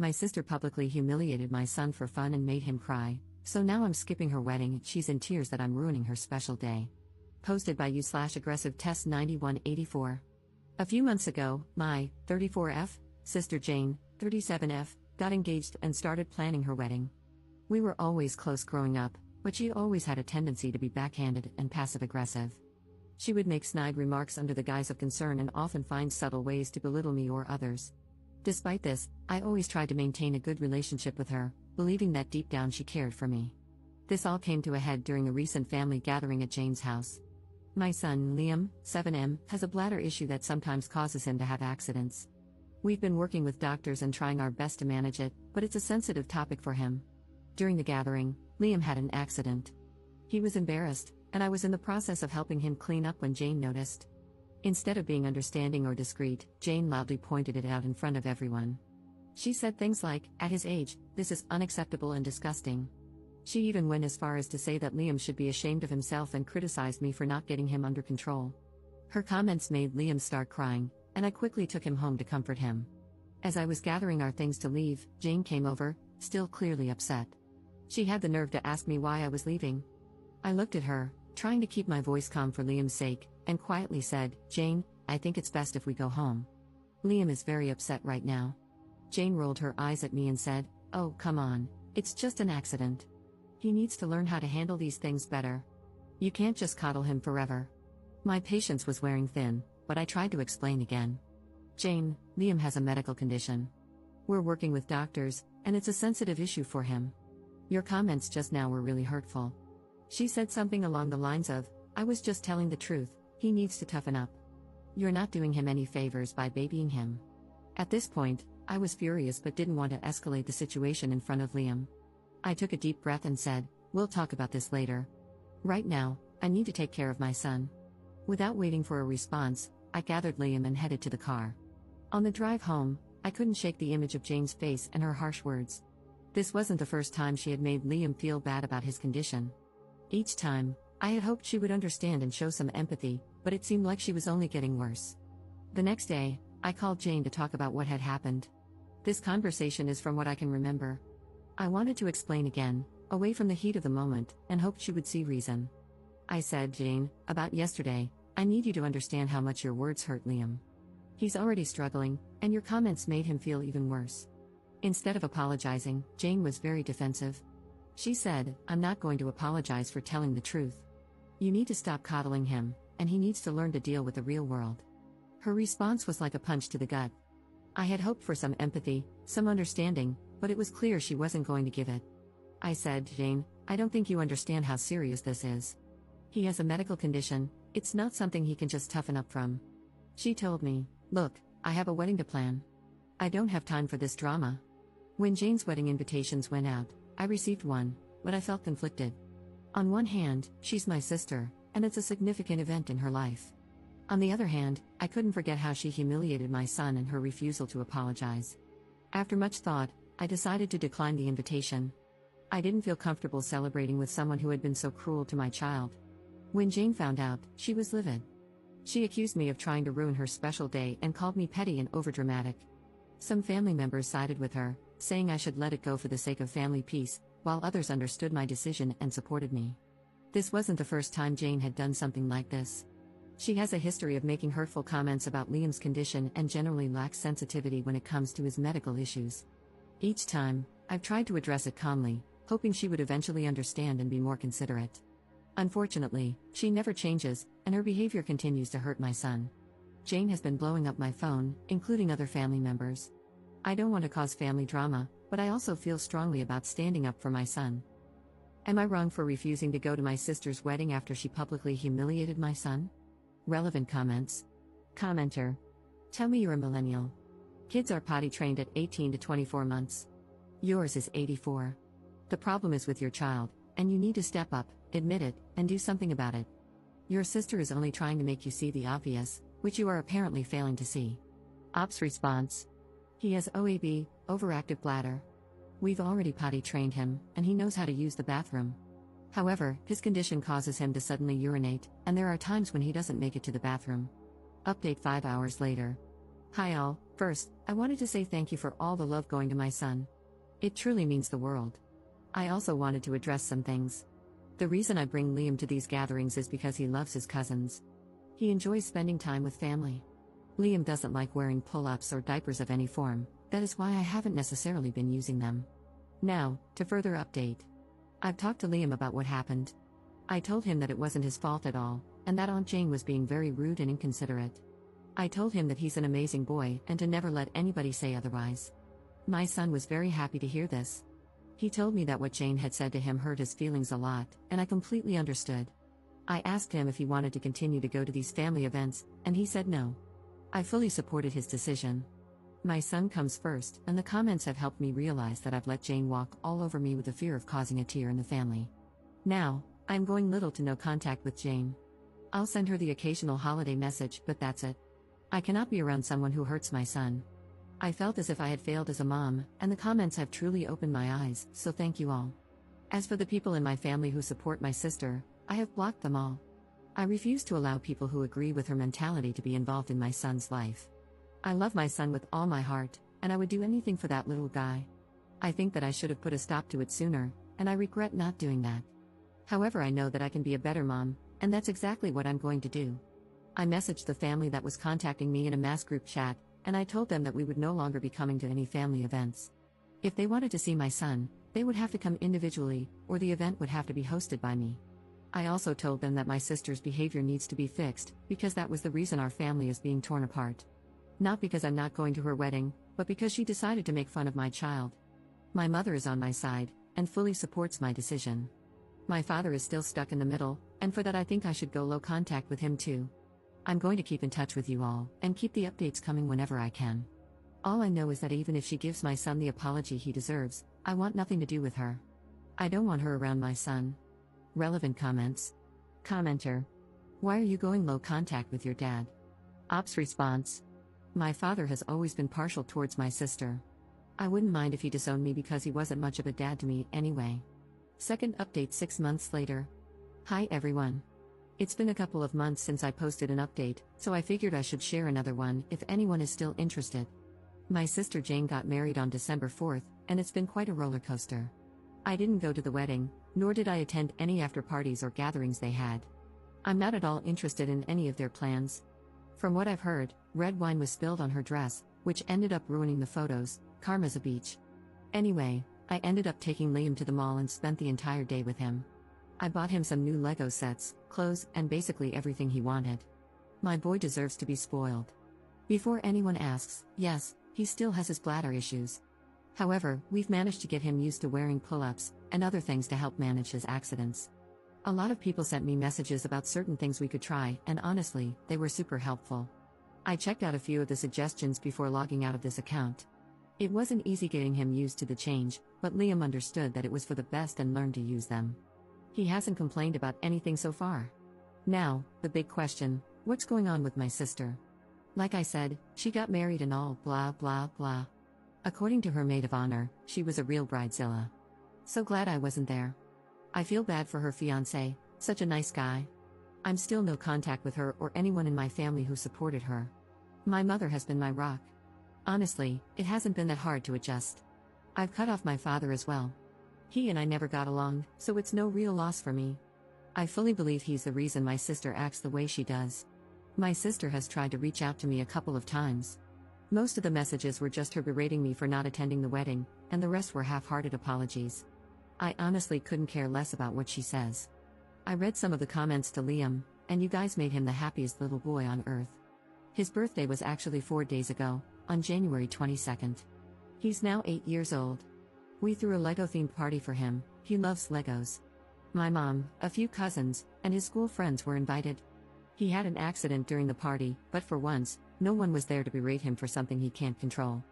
My sister publicly humiliated my son for fun and made him cry, so now I'm skipping her wedding. She's in tears that I'm ruining her special day. Posted by you/aggressive test 9184. A few months ago, my 34F sister Jane, 37F, got engaged and started planning her wedding. We were always close growing up, but she always had a tendency to be backhanded and passive-aggressive. She would make snide remarks under the guise of concern and often find subtle ways to belittle me or others. Despite this, I always tried to maintain a good relationship with her, believing that deep down she cared for me. This all came to a head during a recent family gathering at Jane's house. My son, Liam, 7M, has a bladder issue that sometimes causes him to have accidents. We've been working with doctors and trying our best to manage it, but it's a sensitive topic for him. During the gathering, Liam had an accident. He was embarrassed, and I was in the process of helping him clean up when Jane noticed. Instead of being understanding or discreet, Jane loudly pointed it out in front of everyone. She said things like, "At his age, this is unacceptable and disgusting." She even went as far as to say that Liam should be ashamed of himself and criticized me for not getting him under control. Her comments made Liam start crying, and I quickly took him home to comfort him. As I was gathering our things to leave, Jane came over, still clearly upset. She had the nerve to ask me why I was leaving. I looked at her, trying to keep my voice calm for Liam's sake, and quietly said, "Jane, I think it's best if we go home. Liam is very upset right now." Jane rolled her eyes at me and said, "Oh, come on, it's just an accident. He needs to learn how to handle these things better. You can't just coddle him forever." My patience was wearing thin, but I tried to explain again. "Jane, Liam has a medical condition. We're working with doctors, and it's a sensitive issue for him. Your comments just now were really hurtful." She said something along the lines of, "I was just telling the truth, he needs to toughen up. You're not doing him any favors by babying him." At this point, I was furious but didn't want to escalate the situation in front of Liam. I took a deep breath and said, "We'll talk about this later. Right now, I need to take care of my son." Without waiting for a response, I gathered Liam and headed to the car. On the drive home, I couldn't shake the image of Jane's face and her harsh words. This wasn't the first time she had made Liam feel bad about his condition. Each time, I had hoped she would understand and show some empathy, but it seemed like she was only getting worse. The next day, I called Jane to talk about what had happened. This conversation is from what I can remember. I wanted to explain again, away from the heat of the moment, and hoped she would see reason. I said, "Jane, about yesterday, I need you to understand how much your words hurt Liam. He's already struggling, and your comments made him feel even worse." Instead of apologizing, Jane was very defensive. She said, "I'm not going to apologize for telling the truth. You need to stop coddling him, and he needs to learn to deal with the real world." Her response was like a punch to the gut. I had hoped for some empathy, some understanding, but it was clear she wasn't going to give it. I said, "Jane, I don't think you understand how serious this is. He has a medical condition, it's not something he can just toughen up from." She told me, "Look, I have a wedding to plan. I don't have time for this drama." When Jane's wedding invitations went out, I received one, but I felt conflicted. On one hand, she's my sister, and it's a significant event in her life. On the other hand, I couldn't forget how she humiliated my son and her refusal to apologize. After much thought, I decided to decline the invitation. I didn't feel comfortable celebrating with someone who had been so cruel to my child. When Jane found out, she was livid. She accused me of trying to ruin her special day and called me petty and overdramatic. Some family members sided with her, saying I should let it go for the sake of family peace, while others understood my decision and supported me. This wasn't the first time Jane had done something like this. She has a history of making hurtful comments about Liam's condition and generally lacks sensitivity when it comes to his medical issues. Each time, I've tried to address it calmly, hoping she would eventually understand and be more considerate. Unfortunately, she never changes, and her behavior continues to hurt my son. Jane has been blowing up my phone, including other family members. I don't want to cause family drama, but I also feel strongly about standing up for my son. Am I wrong for refusing to go to my sister's wedding after she publicly humiliated my son? Relevant comments. Commenter. Tell me you're a millennial. Kids are potty trained at 18 to 24 months. Yours is 84. The problem is with your child, and you need to step up, admit it, and do something about it. Your sister is only trying to make you see the obvious, which you are apparently failing to see. Ops response. He has OAB, overactive bladder. We've already potty trained him, and he knows how to use the bathroom. However, his condition causes him to suddenly urinate, and there are times when he doesn't make it to the bathroom. Update 5 hours later. Hi all, First, I wanted to say thank you for all the love going to my son. It truly means the world. I also wanted to address some things. The reason I bring Liam to these gatherings is because he loves his cousins. He enjoys spending time with family. Liam doesn't like wearing pull-ups or diapers of any form, that is why I haven't necessarily been using them. Now, to further update. I've talked to Liam about what happened. I told him that it wasn't his fault at all, and that Aunt Jane was being very rude and inconsiderate. I told him that he's an amazing boy and to never let anybody say otherwise. My son was very happy to hear this. He told me that what Jane had said to him hurt his feelings a lot, and I completely understood. I asked him if he wanted to continue to go to these family events, and he said no. I fully supported his decision. My son comes first, and the comments have helped me realize that I've let Jane walk all over me with the fear of causing a tear in the family. Now, I'm going little to no contact with Jane. I'll send her the occasional holiday message, but that's it. I cannot be around someone who hurts my son. I felt as if I had failed as a mom, and the comments have truly opened my eyes, so thank you all. As for the people in my family who support my sister, I have blocked them all. I refuse to allow people who agree with her mentality to be involved in my son's life. I love my son with all my heart, and I would do anything for that little guy. I think that I should have put a stop to it sooner, and I regret not doing that. However, I know that I can be a better mom, and that's exactly what I'm going to do. I messaged the family that was contacting me in a mass group chat, and I told them that we would no longer be coming to any family events. If they wanted to see my son, they would have to come individually, or the event would have to be hosted by me. I also told them that my sister's behavior needs to be fixed, because that was the reason our family is being torn apart. Not because I'm not going to her wedding, but because she decided to make fun of my child. My mother is on my side, and fully supports my decision. My father is still stuck in the middle, and for that I think I should go low contact with him too. I'm going to keep in touch with you all, and keep the updates coming whenever I can. All I know is that even if she gives my son the apology he deserves, I want nothing to do with her. I don't want her around my son. Relevant comments. Commenter. Why are you going low contact with your dad? Ops response. My father has always been partial towards my sister. I wouldn't mind if he disowned me because he wasn't much of a dad to me anyway. Second update 6 months later. Hi everyone. It's been a couple of months since I posted an update, so I figured I should share another one if anyone is still interested. My sister Jane got married on December 4th, and it's been quite a roller coaster. I didn't go to the wedding, nor did I attend any after parties or gatherings they had. I'm not at all interested in any of their plans. From what I've heard, red wine was spilled on her dress, which ended up ruining the photos. Karma's a beach. Anyway, I ended up taking Liam to the mall and spent the entire day with him. I bought him some new Lego sets, clothes, and basically everything he wanted. My boy deserves to be spoiled. Before anyone asks, yes, he still has his bladder issues. However, we've managed to get him used to wearing pull-ups and other things to help manage his accidents. A lot of people sent me messages about certain things we could try, and honestly, they were super helpful. I checked out a few of the suggestions before logging out of this account. It wasn't easy getting him used to the change, but Liam understood that it was for the best and learned to use them. He hasn't complained about anything so far. Now, the big question, what's going on with my sister? Like I said, she got married and all blah blah blah. According to her maid of honor, she was a real bridezilla. So glad I wasn't there. I feel bad for her fiancé, such a nice guy. I'm still no contact with her or anyone in my family who supported her. My mother has been my rock. Honestly, it hasn't been that hard to adjust. I've cut off my father as well. He and I never got along, so it's no real loss for me. I fully believe he's the reason my sister acts the way she does. My sister has tried to reach out to me a couple of times. Most of the messages were just her berating me for not attending the wedding, and the rest were half-hearted apologies. I honestly couldn't care less about what she says. I read some of the comments to Liam, and you guys made him the happiest little boy on earth. His birthday was actually 4 days ago, on January 22nd. He's now 8 years old. We threw a Lego-themed party for him. He loves Legos. My mom, a few cousins, and his school friends were invited. He had an accident during the party, but for once, no one was there to berate him for something he can't control.